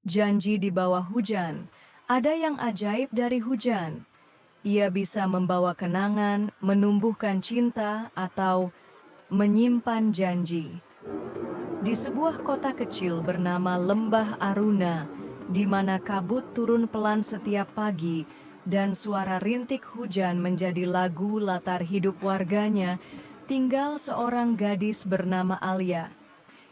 Janji di bawah hujan. Ada yang ajaib dari hujan. Ia bisa membawa kenangan, menumbuhkan cinta, atau menyimpan janji. Di sebuah kota kecil bernama Lembah Aruna, di mana kabut turun pelan setiap pagi dan suara rintik hujan menjadi lagu latar hidup warganya, tinggal seorang gadis bernama Alia.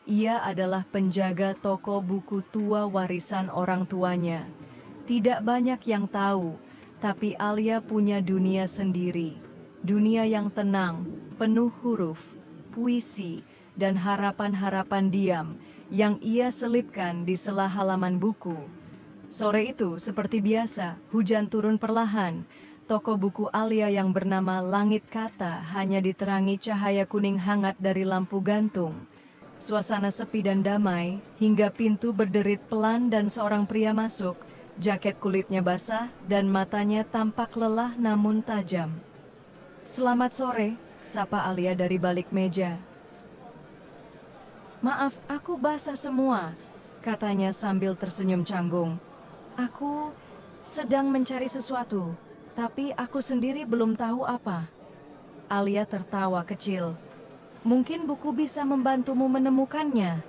Ia adalah penjaga toko buku tua warisan orang tuanya. Tidak banyak yang tahu, tapi Alia punya dunia sendiri. Dunia yang tenang, penuh huruf, puisi, dan harapan-harapan diam yang ia selipkan di sela halaman buku. Sore itu, seperti biasa, hujan turun perlahan. Toko buku Alia yang bernama Langit Kata hanya diterangi cahaya kuning hangat dari lampu gantung. Suasana sepi dan damai, hingga pintu berderit pelan dan seorang pria masuk. Jaket kulitnya basah dan matanya tampak lelah namun tajam. "Selamat sore," sapa Alia dari balik meja. "Maaf, aku basah semua," katanya sambil tersenyum canggung. "Aku sedang mencari sesuatu, tapi aku sendiri belum tahu apa." Alia tertawa kecil. "Mungkin buku bisa membantumu menemukannya."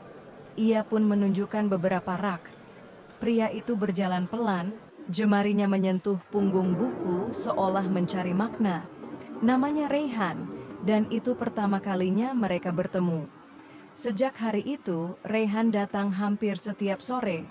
Ia pun menunjukkan beberapa rak. Pria itu berjalan pelan, jemarinya menyentuh punggung buku seolah mencari makna. Namanya Reyhan, dan itu pertama kalinya mereka bertemu. Sejak hari itu, Reyhan datang hampir setiap sore.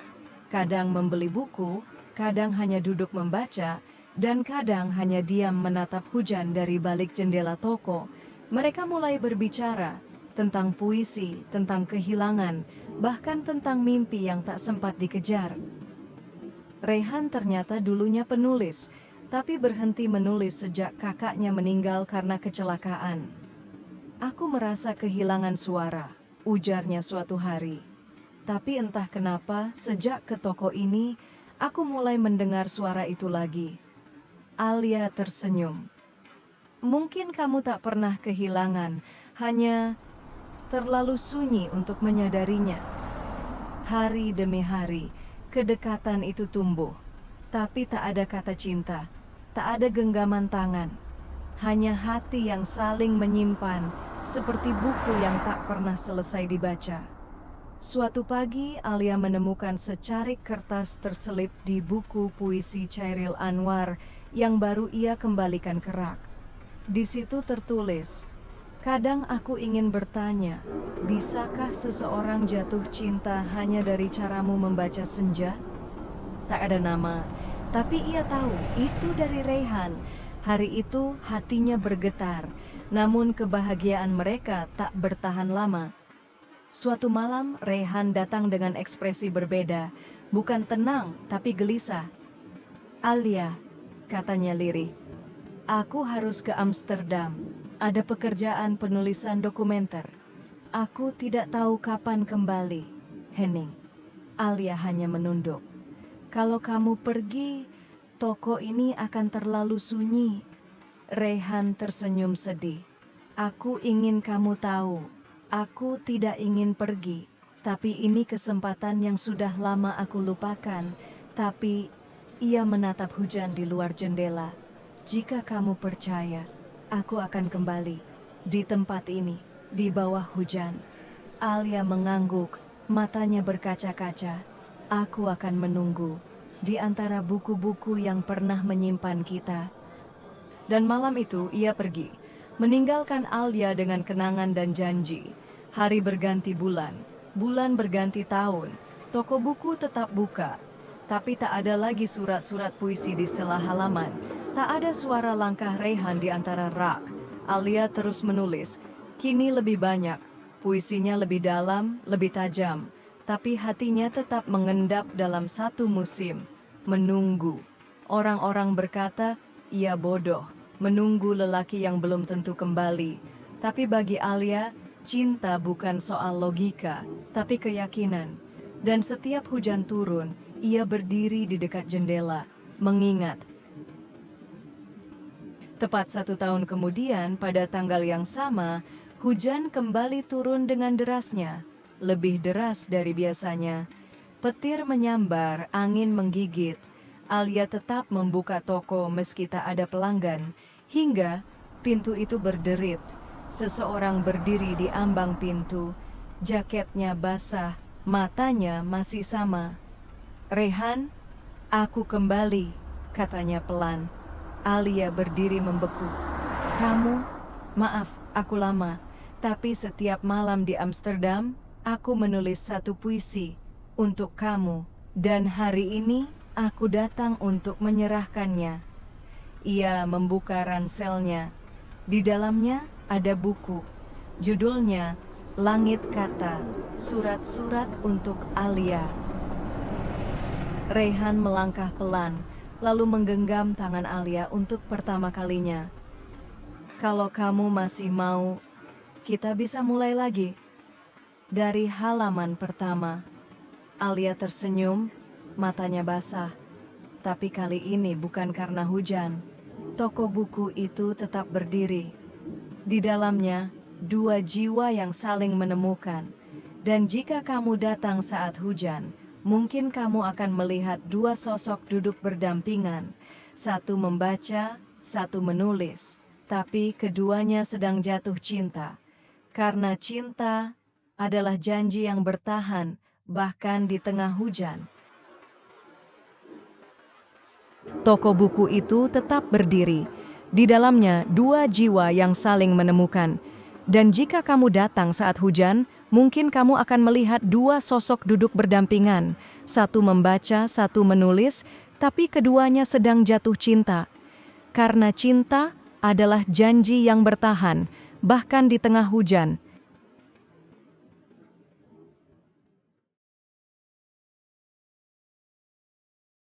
Kadang membeli buku, kadang hanya duduk membaca, dan kadang hanya diam menatap hujan dari balik jendela toko. Mereka mulai berbicara tentang puisi, tentang kehilangan, bahkan tentang mimpi yang tak sempat dikejar. Reyhan ternyata dulunya penulis, tapi berhenti menulis sejak kakaknya meninggal karena kecelakaan. "Aku merasa kehilangan suara," ujarnya suatu hari. "Tapi entah kenapa, sejak ke toko ini, aku mulai mendengar suara itu lagi." Alia tersenyum. "Mungkin kamu tak pernah kehilangan, hanya terlalu sunyi untuk menyadarinya." Hari demi hari, kedekatan itu tumbuh. Tapi tak ada kata cinta, tak ada genggaman tangan. Hanya hati yang saling menyimpan, seperti buku yang tak pernah selesai dibaca. Suatu pagi, Alia menemukan secarik kertas terselip di buku puisi Chairil Anwar yang baru ia kembalikan ke rak. Di situ tertulis, "Kadang aku ingin bertanya, bisakah seseorang jatuh cinta hanya dari caramu membaca senja?" Tak ada nama, tapi ia tahu itu dari Reyhan. Hari itu hatinya bergetar, namun kebahagiaan mereka tak bertahan lama. Suatu malam, Reyhan datang dengan ekspresi berbeda, bukan tenang tapi gelisah. "Alia," katanya lirih, "aku harus ke Amsterdam. Ada pekerjaan penulisan dokumenter. Aku tidak tahu kapan kembali." "Henning." Alia hanya menunduk. "Kalau kamu pergi, toko ini akan terlalu sunyi." Reyhan tersenyum sedih. "Aku ingin kamu tahu, aku tidak ingin pergi. Tapi ini kesempatan yang sudah lama aku lupakan." Tapi ia menatap hujan di luar jendela. "Jika kamu percaya, aku akan kembali. Di tempat ini, di bawah hujan." Alia mengangguk, matanya berkaca-kaca. "Aku akan menunggu di antara buku-buku yang pernah menyimpan kita." Dan malam itu ia pergi, meninggalkan Alia dengan kenangan dan janji. Hari berganti bulan, bulan berganti tahun. Toko buku tetap buka, tapi tak ada lagi surat-surat puisi di sela halaman. Tak ada suara langkah Reyhan di antara rak. Alia terus menulis, kini lebih banyak, puisinya lebih dalam, lebih tajam. Tapi hatinya tetap mengendap dalam satu musim, menunggu. Orang-orang berkata, ia bodoh, menunggu lelaki yang belum tentu kembali. Tapi bagi Alia, cinta bukan soal logika, tapi keyakinan. Dan setiap hujan turun, ia berdiri di dekat jendela, mengingat. Tepat 1 tahun kemudian, pada tanggal yang sama, hujan kembali turun dengan derasnya, lebih deras dari biasanya. Petir menyambar, angin menggigit. Alia tetap membuka toko meski tak ada pelanggan, hingga pintu itu berderit. Seseorang berdiri di ambang pintu, jaketnya basah, matanya masih sama. "Rehan, aku kembali," katanya pelan. Alia berdiri membeku. "Kamu? Maaf, aku lama. Tapi setiap malam di Amsterdam, aku menulis satu puisi untuk kamu. Dan hari ini, aku datang untuk menyerahkannya." Ia membuka ranselnya. Di dalamnya ada buku. Judulnya Langit Kata, Surat-surat untuk Alia. Rehan melangkah pelan, lalu menggenggam tangan Alia untuk pertama kalinya. "Kalau kamu masih mau, kita bisa mulai lagi." Dari halaman pertama. Alia tersenyum, matanya basah. Tapi kali ini bukan karena hujan. Toko buku itu tetap berdiri. Di dalamnya, dua jiwa yang saling menemukan. Dan jika kamu datang saat hujan, mungkin kamu akan melihat dua sosok duduk berdampingan. Satu membaca, satu menulis. Tapi keduanya sedang jatuh cinta. Karena cinta adalah janji yang bertahan, bahkan di tengah hujan. Toko buku itu tetap berdiri. Di dalamnya dua jiwa yang saling menemukan. Dan jika kamu datang saat hujan, mungkin kamu akan melihat dua sosok duduk berdampingan. Satu membaca, satu menulis, tapi keduanya sedang jatuh cinta. Karena cinta adalah janji yang bertahan, bahkan di tengah hujan.